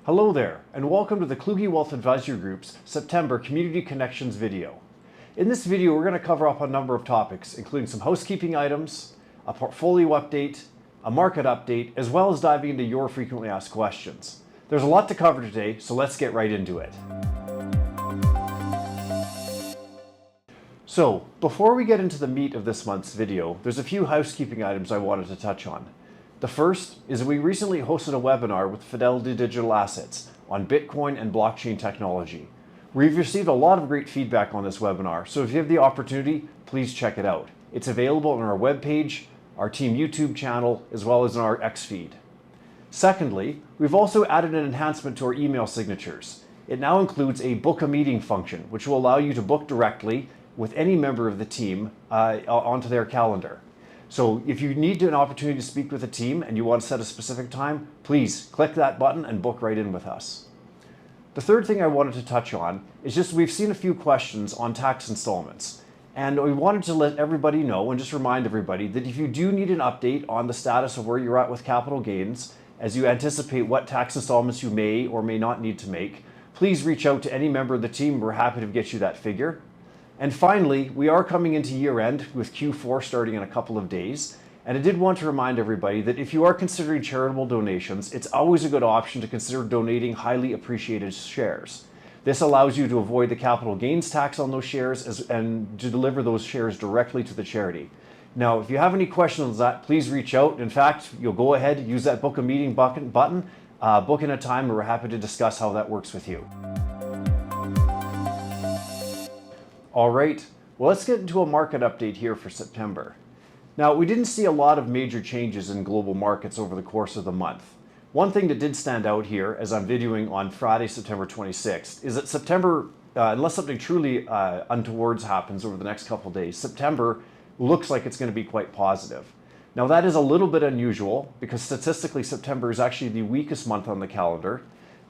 Hello there, and welcome to the Kluge Wealth Advisory Group's September Community Connections video. In this video, we're going to cover up a number of topics, including some housekeeping items, a portfolio update, a market update, as well as diving into your frequently asked questions. There's a lot to cover today, so let's get right into it. So, before we get into the meat of this month's video, there's a few housekeeping items I wanted to touch on. The first is we recently hosted a webinar with Fidelity Digital Assets on Bitcoin and blockchain technology. We've received a lot of great feedback on this webinar, so if you have the opportunity, please check it out. It's available on our webpage, our team YouTube channel, as well as in our X feed. Secondly, we've also added an enhancement to our email signatures. It now includes a book a meeting function, which will allow you to book directly with any member of the team onto their calendar. So if you need an opportunity to speak with a team and you want to set a specific time, please click that button and book right in with us. The third thing I wanted to touch on is just we've seen a few questions on tax installments. And we wanted to let everybody know and just remind everybody that if you do need an update on the status of where you're at with capital gains, as you anticipate what tax installments you may or may not need to make, please reach out to any member of the team. We're happy to get you that figure. And finally, we are coming into year end with Q4 starting in a couple of days. And I did want to remind everybody that if you are considering charitable donations, it's always a good option to consider donating highly appreciated shares. This allows you to avoid the capital gains tax on those shares and to deliver those shares directly to the charity. Now, if you have any questions on that, please reach out. In fact, you'll go ahead, use that book a meeting button, book in a time, and we're happy to discuss how that works with you. All right, well, let's get into a market update here for September. Now, we didn't see a lot of major changes in global markets over the course of the month. One thing that did stand out here, as I'm videoing on Friday, September 26th, is that September, unless something truly untoward happens over the next couple of days, September looks like it's going to be quite positive. Now, that is a little bit unusual because statistically, September is actually the weakest month on the calendar.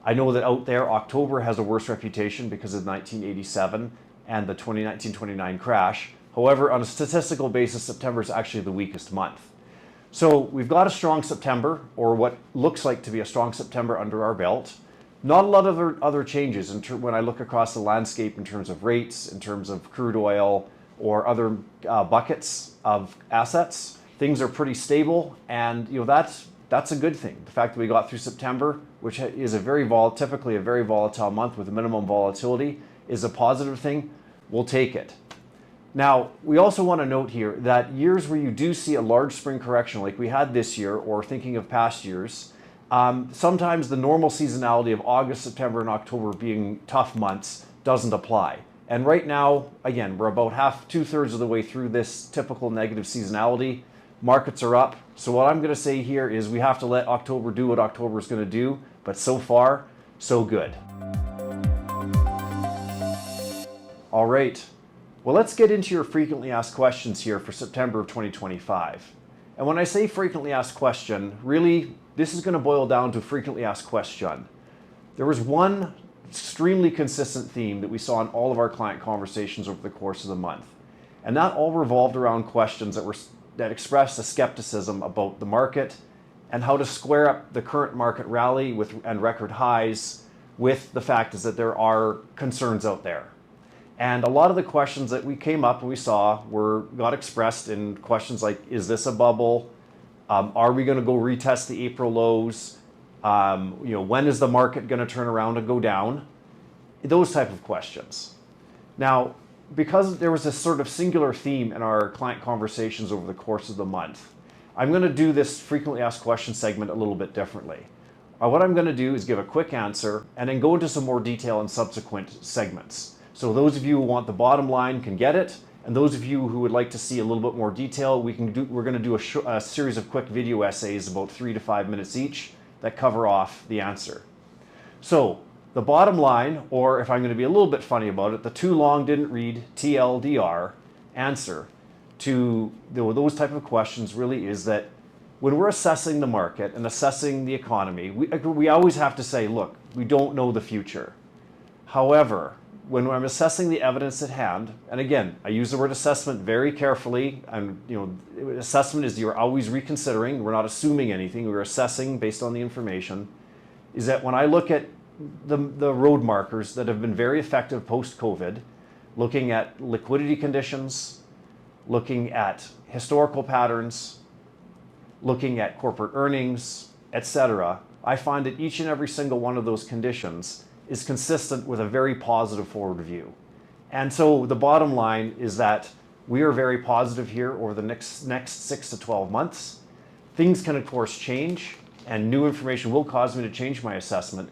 I know that out there, October has a worse reputation because of 1987 and the 2019-29 crash. However, on a statistical basis, September is actually the weakest month. So we've got a strong September, or what looks like to be a strong September under our belt. Not a lot of other changes when I look across the landscape in terms of rates, in terms of crude oil, or other buckets of assets. Things are pretty stable, and that's a good thing. The fact that we got through September, which is typically a very volatile month with minimum volatility, is a positive thing. We'll take it. Now, we also want to note here that years where you do see a large spring correction like we had this year, or thinking of past years, sometimes the normal seasonality of August, September, and October being tough months doesn't apply. And right now, again, we're about two-thirds of the way through this typical negative seasonality. Markets are up. So what I'm going to say here is we have to let October do what October is going to do, but so far, so good. All right, well, let's get into your frequently asked questions here for September of 2025. And when I say frequently asked question, really, this is going to boil down to frequently asked question. There was one extremely consistent theme that we saw in all of our client conversations over the course of the month. And that all revolved around questions that expressed a skepticism about the market and how to square up the current market rally and record highs with the fact is that there are concerns out there. And a lot of the questions that we came up and we saw got expressed in questions like, is this a bubble? Are we going to go retest the April lows? When is the market going to turn around and go down? Those type of questions. Now, because there was this sort of singular theme in our client conversations over the course of the month, I'm going to do this frequently asked questions segment a little bit differently. What I'm going to do is give a quick answer and then go into some more detail in subsequent segments. So those of you who want the bottom line can get it, and those of you who would like to see a little bit more detail, we're going to do a series of quick video essays, about 3 to 5 minutes each, that cover off the answer. So the bottom line, or if I'm going to be a little bit funny about it, the too long didn't read TLDR answer to those type of questions really is that when we're assessing the market and assessing the economy, we always have to say, look, we don't know the future. However, when I'm assessing the evidence at hand, and again, I use the word assessment very carefully, and assessment is you're always reconsidering. We're not assuming anything. We're assessing based on the information. is that when I look at the road markers that have been very effective post-COVID, looking at liquidity conditions, looking at historical patterns, looking at corporate earnings, etc., I find that each and every single one of those conditions is consistent with a very positive forward view. And so the bottom line is that we are very positive here over the next 6 to 12 months. Things can, of course, change, and new information will cause me to change my assessment.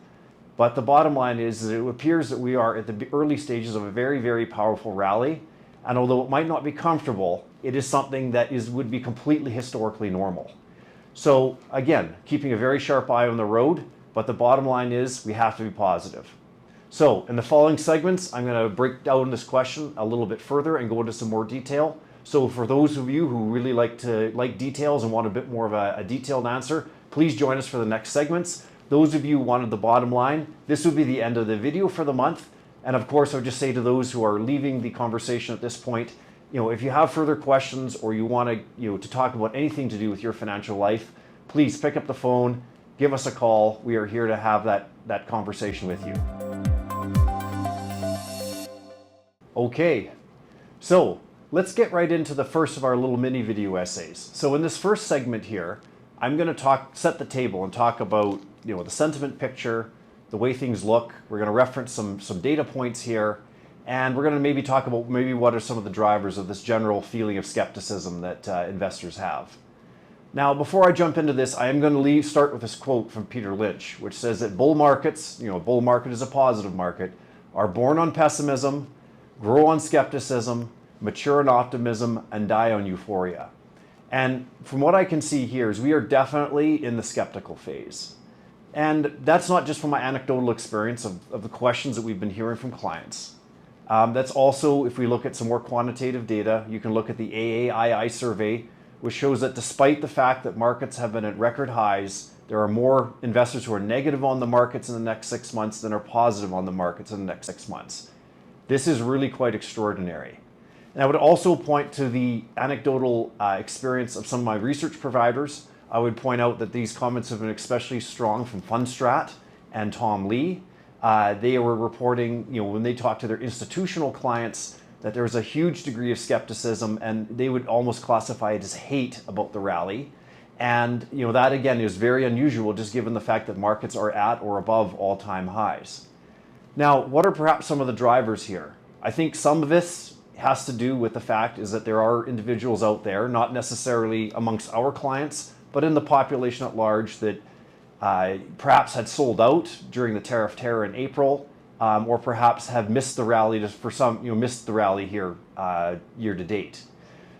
But the bottom line is that it appears that we are at the early stages of a very, very powerful rally. And although it might not be comfortable, it is something that would be completely historically normal. So again, keeping a very sharp eye on the road, but the bottom line is we have to be positive. So in the following segments, I'm going to break down this question a little bit further and go into some more detail. So for those of you who really like details and want a bit more of a detailed answer, please join us for the next segments. Those of you who wanted the bottom line, this would be the end of the video for the month. And of course, I would just say to those who are leaving the conversation at this point, if you have further questions or you want to talk about anything to do with your financial life, please pick up the phone, give us a call. We are here to have that conversation with you. Okay, so let's get right into the first of our little mini video essays. So in this first segment here, I'm going to set the table and talk about the sentiment picture, the way things look. We're going to reference some data points here, and we're going to maybe talk about what are some of the drivers of this general feeling of skepticism that investors have. Now, before I jump into this, I am going to start with this quote from Peter Lynch, which says that bull markets, a bull market is a positive market, are born on pessimism, grow on skepticism, mature on optimism, and die on euphoria. And from what I can see here is we are definitely in the skeptical phase. And that's not just from my anecdotal experience of the questions that we've been hearing from clients. That's also, if we look at some more quantitative data, you can look at the AAII survey, which shows that despite the fact that markets have been at record highs, there are more investors who are negative on the markets in the next 6 months than are positive on the markets in the next 6 months. This is really quite extraordinary. And I would also point to the anecdotal experience of some of my research providers. I would point out that these comments have been especially strong from Fundstrat and Tom Lee. They were reporting, when they talked to their institutional clients, that there was a huge degree of skepticism, and they would almost classify it as hate about the rally. And that again is very unusual, just given the fact that markets are at or above all-time highs. Now, what are perhaps some of the drivers here? I think some of this has to do with the fact is that there are individuals out there, not necessarily amongst our clients, but in the population at large, that perhaps had sold out during the tariff terror in April, or perhaps have missed the rally missed the rally here year to date.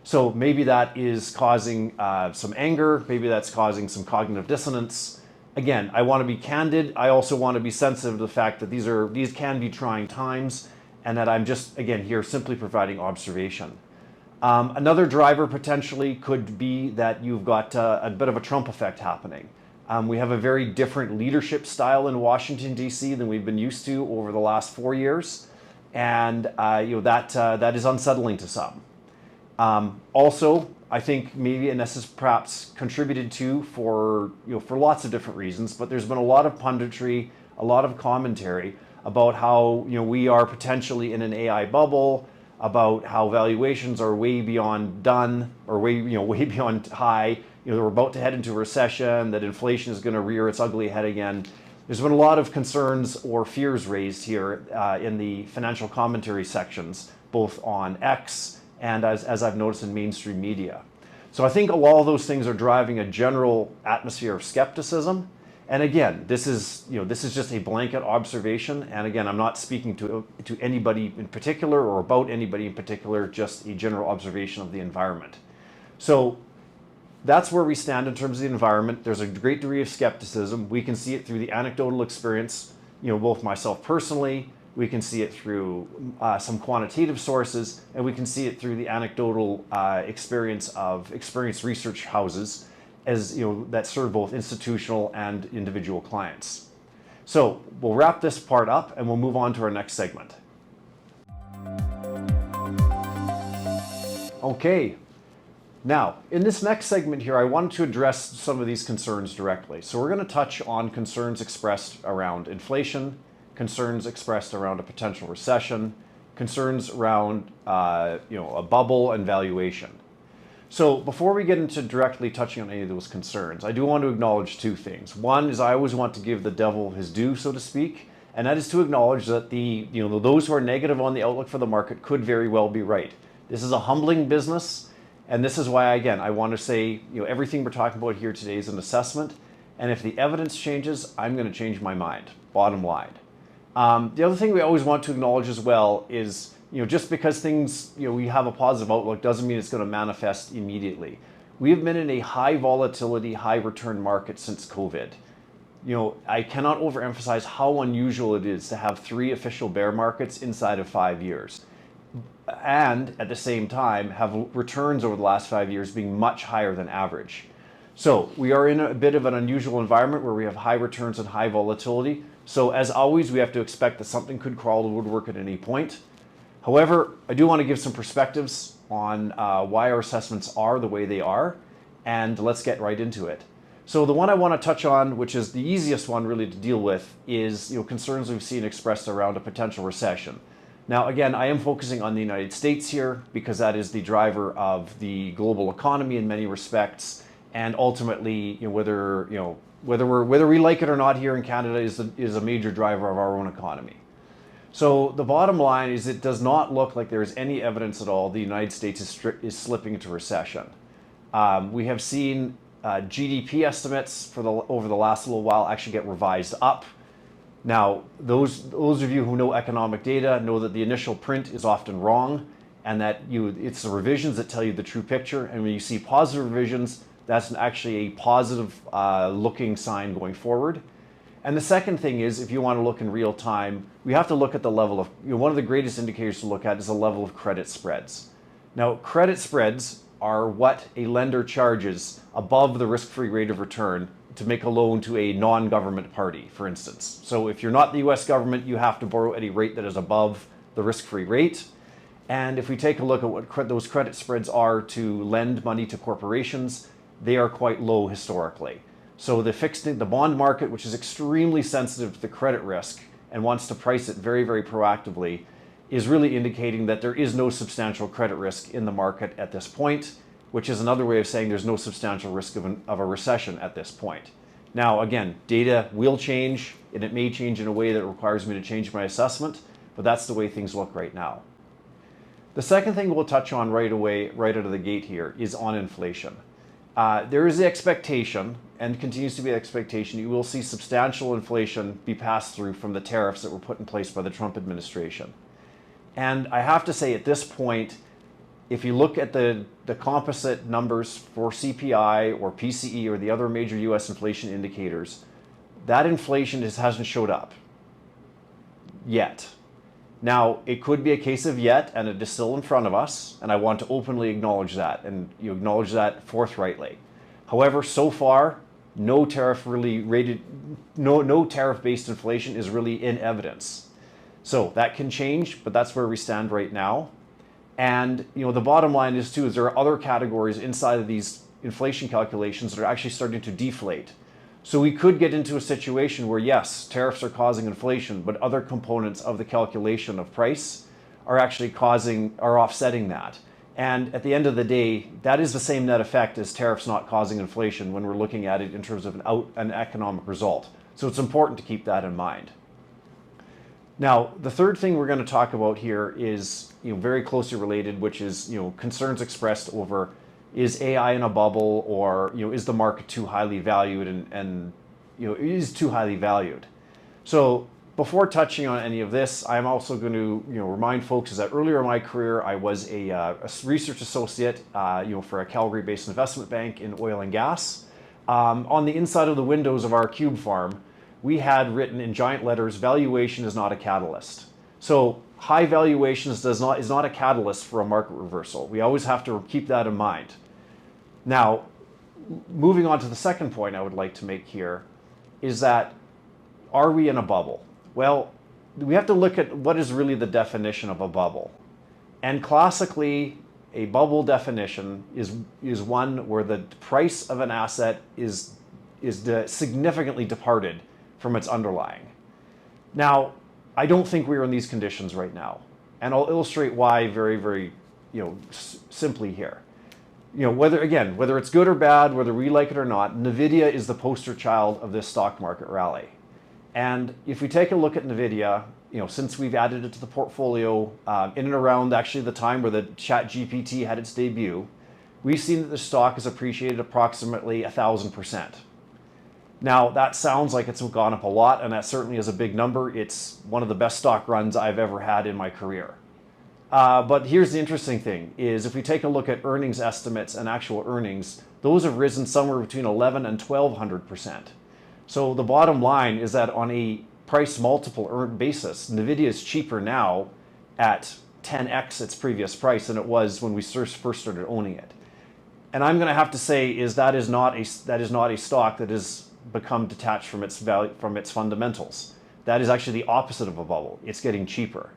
So maybe that is causing some anger, maybe that's causing some cognitive dissonance. Again, I want to be candid. I also want to be sensitive to the fact that these can be trying times, and that I'm just, again, here simply providing observation. Another driver potentially could be that you've got a bit of a Trump effect happening. We have a very different leadership style in Washington, D.C. than we've been used to over the last 4 years, and that is unsettling to some. Also, I think maybe, and this is perhaps contributed to for lots of different reasons, but there's been a lot of punditry, a lot of commentary about how we are potentially in an AI bubble, about how valuations are way beyond done, or way beyond high. We're about to head into a recession, that inflation is going to rear its ugly head again. There's been a lot of concerns or fears raised here in the financial commentary sections, both on X and as I've noticed in mainstream media. So I think a lot of those things are driving a general atmosphere of skepticism. And again, this is just a blanket observation. And again, I'm not speaking to anybody in particular or about anybody in particular, just a general observation of the environment. So that's where we stand in terms of the environment. There's a great degree of skepticism. We can see it through the anecdotal experience, both myself personally, we can see it through some quantitative sources, and we can see it through the anecdotal experience of experienced research houses that serve both institutional and individual clients. So we'll wrap this part up and we'll move on to our next segment. Okay, Now, in this next segment here, I wanted to address some of these concerns directly. So we're going to touch on concerns expressed around inflation, concerns expressed around a potential recession, concerns around a bubble and valuation. So before we get into directly touching on any of those concerns, I do want to acknowledge two things. One is I always want to give the devil his due, so to speak, and that is to acknowledge that those who are negative on the outlook for the market could very well be right. This is a humbling business, and this is why, again, I want to say, everything we're talking about here today is an assessment, and if the evidence changes, I'm going to change my mind, bottom line. The other thing we always want to acknowledge as well is, just because things, we have a positive outlook doesn't mean it's going to manifest immediately. We have been in a high volatility, high return market since COVID. I cannot overemphasize how unusual it is to have 3 official bear markets inside of 5 years. And at the same time, have returns over the last 5 years being much higher than average. So we are in a bit of an unusual environment where we have high returns and high volatility. So as always, we have to expect that something could crawl to woodwork at any point. However, I do want to give some perspectives on why our assessments are the way they are, and let's get right into it. So the one I want to touch on, which is the easiest one really to deal with, is concerns we've seen expressed around a potential recession. Now, again, I am focusing on the United States here because that is the driver of the global economy in many respects, and ultimately, whether we like it or not here in Canada is a major driver of our own economy. So the bottom line is it does not look like there is any evidence at all the United States is slipping into recession. We have seen GDP estimates over the last little while actually get revised up. Now, those of you who know economic data know that the initial print is often wrong, and that it's the revisions that tell you the true picture. And when you see positive revisions, that's actually a positive looking sign going forward. And the second thing is, if you want to look in real time, we have to look at the level of, one of the greatest indicators to look at is the level of credit spreads. Now, credit spreads are what a lender charges above the risk-free rate of return to make a loan to a non-government party, for instance. So if you're not the US government, you have to borrow at a rate that is above the risk-free rate. And if we take a look at what those credit spreads are to lend money to corporations, they are quite low historically. So the bond market, which is extremely sensitive to the credit risk and wants to price it very, very proactively, is really indicating that there is no substantial credit risk in the market at this point, which is another way of saying there's no substantial risk of a recession at this point. Now, again, data will change, and it may change in a way that requires me to change my assessment, but that's the way things look right now. The second thing we'll touch on right away, right out of the gate here, is on inflation. There is the expectation, and continues to be the expectation, you will see substantial inflation be passed through from the tariffs that were put in place by the Trump administration. And I have to say at this point, if you look at the composite numbers for CPI or PCE or the other major US inflation indicators, that inflation hasn't showed up yet. Now, it could be a case of yet, and it is still in front of us, and I want to openly acknowledge that, and you acknowledge that forthrightly. However, so far, no tariff-based inflation is really in evidence. So that can change, but that's where we stand right now. And the bottom line is there are other categories inside of these inflation calculations that are actually starting to deflate. So we could get into a situation where, yes, tariffs are causing inflation, but other components of the calculation of price are actually offsetting that. And at the end of the day, that is the same net effect as tariffs not causing inflation when we're looking at it in terms of an economic result. So it's important to keep that in mind. Now, the third thing we're going to talk about here is very closely related, which is concerns expressed over, is AI in a bubble, or is the market too highly valued, and is too highly valued. So before touching on any of this, I'm also going to remind folks that earlier in my career I was a research associate for a Calgary-based investment bank in oil and gas. On the inside of the windows of our cube farm, we had written in giant letters, "Valuation is not a catalyst." So high valuations is not a catalyst for a market reversal. We always have to keep that in mind. Now, moving on to the second point I would like to make here is that, are we in a bubble? Well, we have to look at what is really the definition of a bubble. And classically, a bubble definition is one where the price of an asset is significantly departed from its underlying. Now, I don't think we are in these conditions right now, and I'll illustrate why very, very, simply here. Whether it's good or bad, whether we like it or not, NVIDIA is the poster child of this stock market rally. And if we take a look at NVIDIA, since we've added it to the portfolio in and around actually the time where the ChatGPT had its debut, we've seen that the stock has appreciated approximately 1,000%. Now, that sounds like it's gone up a lot, and that certainly is a big number. It's one of the best stock runs I've ever had in my career. But here's the interesting thing, is if we take a look at earnings estimates and actual earnings, those have risen somewhere between 11 and 1,200%. So the bottom line is that on a price multiple basis, NVIDIA is cheaper now at 10x its previous price than it was when we first started owning it. And I'm going to have to say that is not a stock that has become detached from its value, from its fundamentals. That is actually the opposite of a bubble. It's getting cheaper.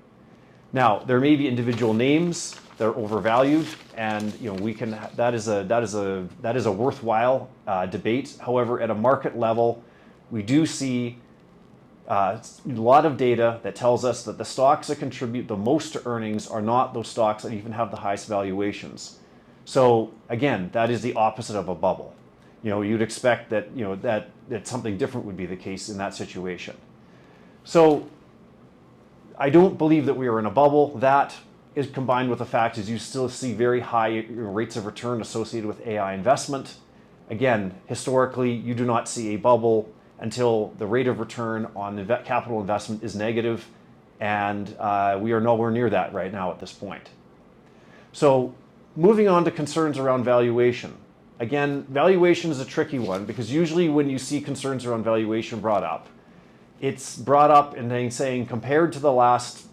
Now, there may be individual names that are overvalued, and that is a worthwhile debate. However, at a market level, we do see a lot of data that tells us that the stocks that contribute the most to earnings are not those stocks that even have the highest valuations. So again, that is the opposite of a bubble. You'd expect that that something different would be the case in that situation. So I don't believe that we are in a bubble. That is combined with the fact is you still see very high rates of return associated with AI investment. Again, historically, you do not see a bubble until the rate of return on capital investment is negative, and we are nowhere near that right now at this point. So moving on to concerns around valuation. Again, valuation is a tricky one because usually when you see concerns around valuation brought up, it's brought up in saying compared to the last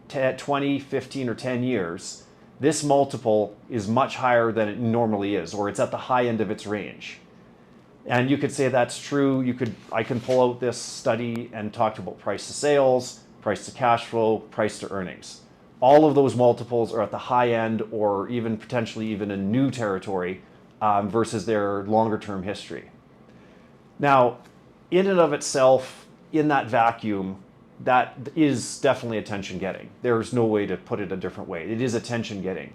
20, 15, or 10 years, this multiple is much higher than it normally is, or it's at the high end of its range. And you could say that's true. I can pull out this study and talk about price to sales, price to cash flow, price to earnings. All of those multiples are at the high end or even potentially even in new territory versus their longer term history. Now, in and of itself, in that vacuum, that is definitely attention getting. There's no way to put it a different way. It is attention getting.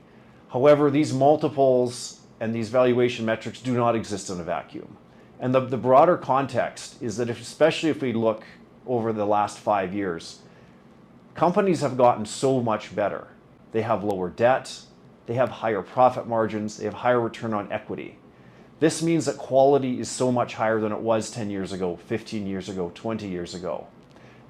However, these multiples and these valuation metrics do not exist in a vacuum. And the broader context is that especially if we look over the last 5 years, companies have gotten so much better. They have lower debt, they have higher profit margins, they have higher return on equity. This means that quality is so much higher than it was 10 years ago, 15 years ago, 20 years ago.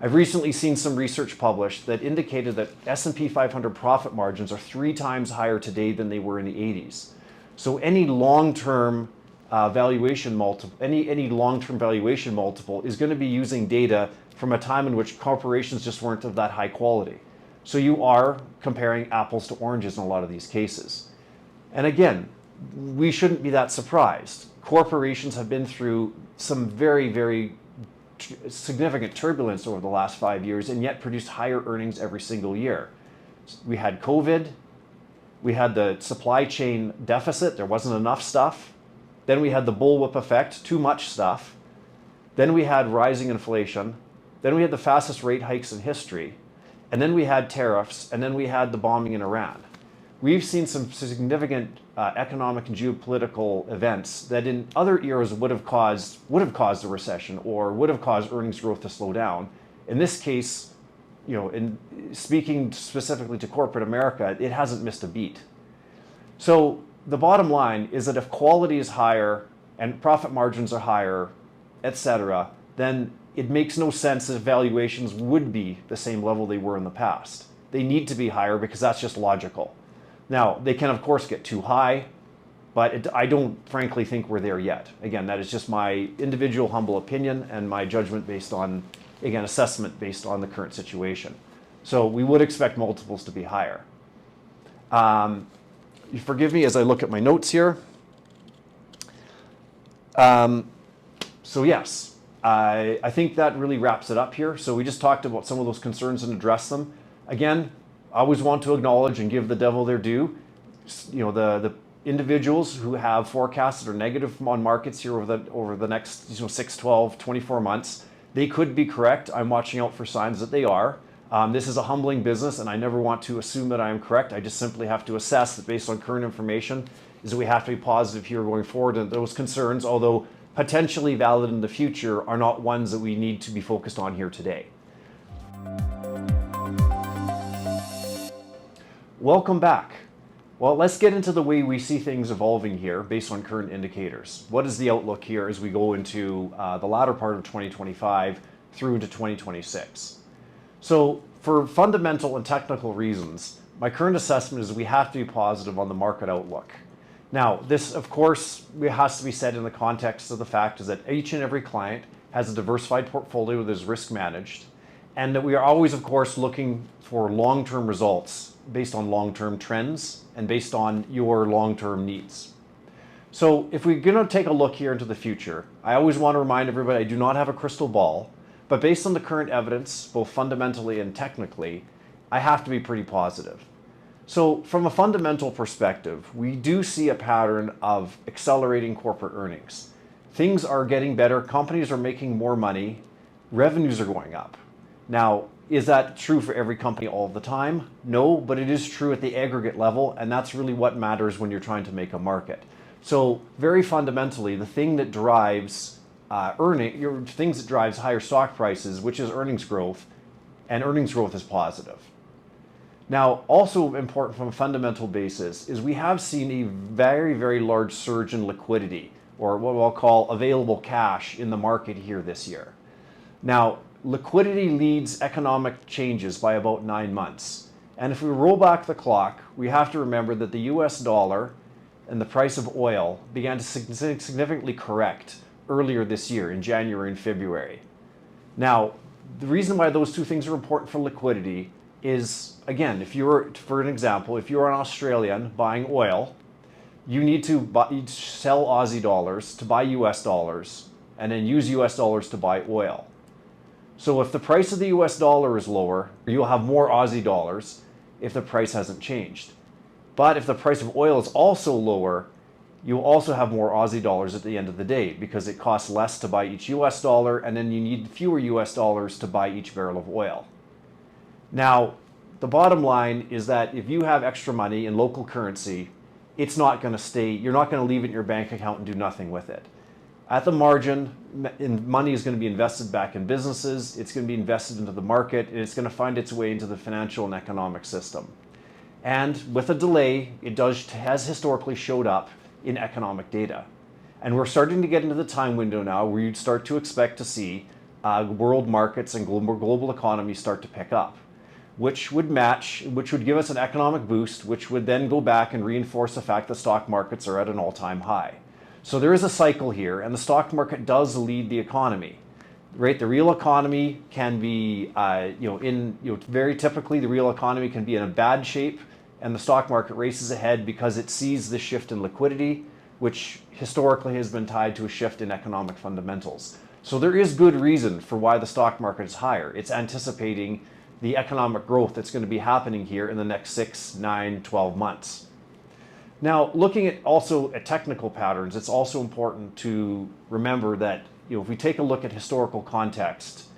I've recently seen some research published that indicated that S&P 500 profit margins are 3 times higher today than they were in the 80s. So any long-term valuation multiple, any long-term valuation multiple is going to be using data from a time in which corporations just weren't of that high quality. So you are comparing apples to oranges in a lot of these cases. And again, we shouldn't be that surprised. Corporations have been through some very, very significant turbulence over the last 5 years and yet produced higher earnings every single year. We had COVID, we had the supply chain deficit, there wasn't enough stuff. Then we had the bullwhip effect, too much stuff. Then we had rising inflation. Then we had the fastest rate hikes in history. And then we had tariffs, and then we had the bombing in Iran. We've seen some significant economic and geopolitical events that in other eras would have caused a recession or would have caused earnings growth to slow down. In this case, in speaking specifically to corporate America, it hasn't missed a beat. So the bottom line is that if quality is higher and profit margins are higher, etc., then it makes no sense that valuations would be the same level they were in the past. They need to be higher because that's just logical. Now, they can of course get too high, but I don't frankly think we're there yet. Again, that is just my individual humble opinion and my judgment based on, again, assessment based on the current situation. So we would expect multiples to be higher. You forgive me as I look at my notes here. So yes, I think that really wraps it up here. So we just talked about some of those concerns and addressed them. Again, I always want to acknowledge and give the devil their due. the individuals who have forecasts that are negative on markets here over the next 6, 12, 24 months, they could be correct. I'm watching out for signs that they are. This is a humbling business, and I never want to assume that I am correct. I just simply have to assess that based on current information, is that we have to be positive here going forward, and those concerns, although potentially valid in the future, are not ones that we need to be focused on here today. Welcome back. Well, let's get into the way we see things evolving here based on current indicators. What is the outlook here as we go into the latter part of 2025 through into 2026? So for fundamental and technical reasons, my current assessment is we have to be positive on the market outlook. Now, this, of course, has to be said in the context of the fact is that each and every client has a diversified portfolio that is risk managed, and that we are always, of course, looking for long-term results based on long-term trends and based on your long-term needs. So if we're going to take a look here into the future, I always want to remind everybody I do not have a crystal ball, but based on the current evidence, both fundamentally and technically, I have to be pretty positive. So from a fundamental perspective, we do see a pattern of accelerating corporate earnings. Things are getting better, companies are making more money, revenues are going up. Now, is that true for every company all the time? No, but it is true at the aggregate level, and that's really what matters when you're trying to make a market. So very fundamentally, the thing that drives things that drives higher stock prices, which is earnings growth, and earnings growth is positive. Now, also important from a fundamental basis is we have seen a very, very large surge in liquidity, or what I'll call available cash in the market here this year. Now, liquidity leads economic changes by about 9 months. And if we roll back the clock, we have to remember that the US dollar and the price of oil began to significantly correct earlier this year in January and February. Now, the reason why those two things are important for liquidity is, again, for an example, if you're an Australian buying oil, you need to sell Aussie dollars to buy US dollars and then use US dollars to buy oil. So if the price of the US dollar is lower, you'll have more Aussie dollars if the price hasn't changed. But if the price of oil is also lower, you'll also have more Aussie dollars at the end of the day because it costs less to buy each US dollar, and then you need fewer US dollars to buy each barrel of oil. Now, the bottom line is that if you have extra money in local currency, it's not going to stay, you're not going to leave it in your bank account and do nothing with it. At the margin, money is going to be invested back in businesses, it's going to be invested into the market, and it's going to find its way into the financial and economic system. And with a delay, it has historically showed up in economic data. And we're starting to get into the time window now where you'd start to expect to see world markets and global economies start to pick up, which would give us an economic boost, which would then go back and reinforce the fact that stock markets are at an all-time high. So there is a cycle here, and the stock market does lead the economy, right? The real economy can be, very typically the real economy can be in a bad shape, and the stock market races ahead because it sees the shift in liquidity, which historically has been tied to a shift in economic fundamentals. So there is good reason for why the stock market is higher. It's anticipating the economic growth that's going to be happening here in the next 6, 9, 12 months. Now, looking at technical patterns, it's also important to remember that if we take a look at historical context,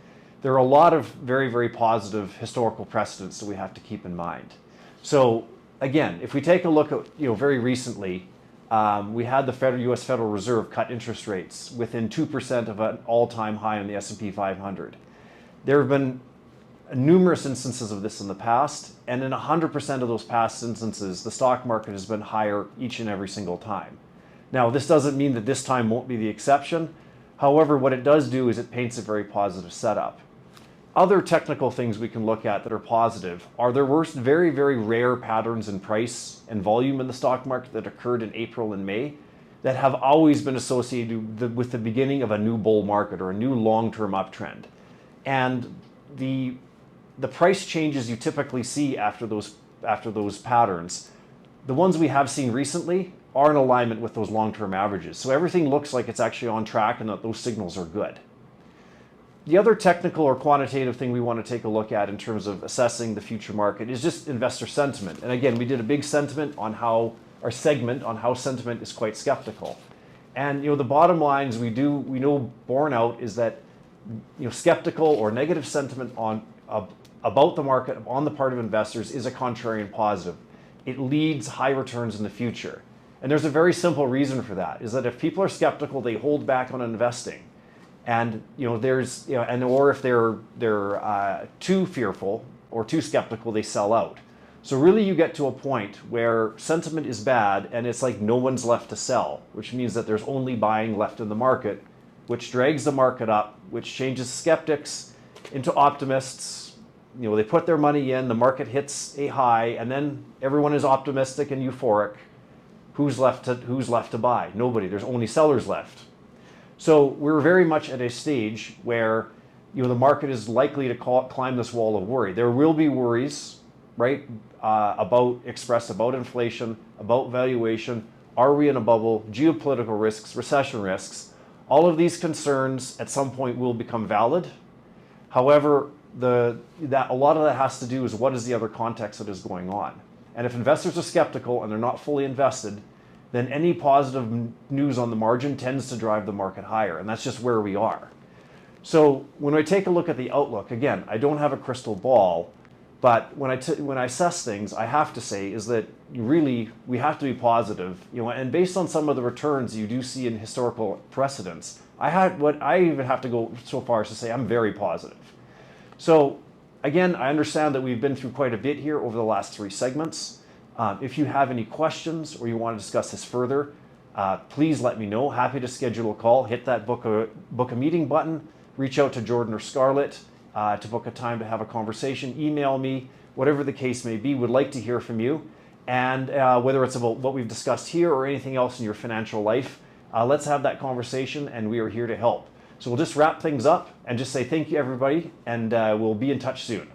there are a lot of very, very positive historical precedents that we have to keep in mind. So again, if we take a look at very recently, we had the U.S. Federal Reserve cut interest rates within 2% of an all-time high on the S&P 500. There have been numerous instances of this in the past, and in 100% of those past instances, the stock market has been higher each and every single time. Now, this doesn't mean that this time won't be the exception. However, what it does do is it paints a very positive setup. Other technical things we can look at that are positive are there were very, very rare patterns in price and volume in the stock market that occurred in April and May that have always been associated with the beginning of a new bull market or a new long-term uptrend. And the price changes you typically see after those patterns, the ones we have seen recently, are in alignment with those long-term averages. So everything looks like it's actually on track and that those signals are good. The other technical or quantitative thing we want to take a look at in terms of assessing the future market is just investor sentiment. And again, we did a big segment on how sentiment is quite skeptical. And the bottom lines we know borne out is that skeptical or negative sentiment about the market on the part of investors is a contrarian positive. It leads high returns in the future. And there's a very simple reason for that, is that if people are skeptical, they hold back on investing. And or if they're too fearful or too skeptical, they sell out. So really you get to a point where sentiment is bad and it's like no one's left to sell, which means that there's only buying left in the market, which drags the market up, which changes skeptics into optimists. They put their money in, the market hits a high, and then everyone is optimistic and euphoric. Who's left to buy? Nobody. There's only sellers left. So we're very much at a stage where the market is likely to climb this wall of worry. There will be worries, right, expressed about inflation, about valuation. Are we in a bubble? Geopolitical risks, recession risks. All of these concerns at some point will become valid. However, a lot of that has to do is what is the other context that is going on. And if investors are skeptical and they're not fully invested, then any positive news on the margin tends to drive the market higher. And that's just where we are. So when I take a look at the outlook, again, I don't have a crystal ball, but when I assess things, I have to say is that really we have to be positive. And based on some of the returns you do see in historical precedents, I even have to go so far as to say I'm very positive. So again, I understand that we've been through quite a bit here over the last 3 segments. If you have any questions or you want to discuss this further, please let me know. Happy to schedule a call. Hit that book a meeting button. Reach out to Jordan or Scarlett to book a time to have a conversation. Email me, whatever the case may be. Would like to hear from you. And whether it's about what we've discussed here or anything else in your financial life, let's have that conversation, and we are here to help. So we'll just wrap things up and just say thank you, everybody, and we'll be in touch soon.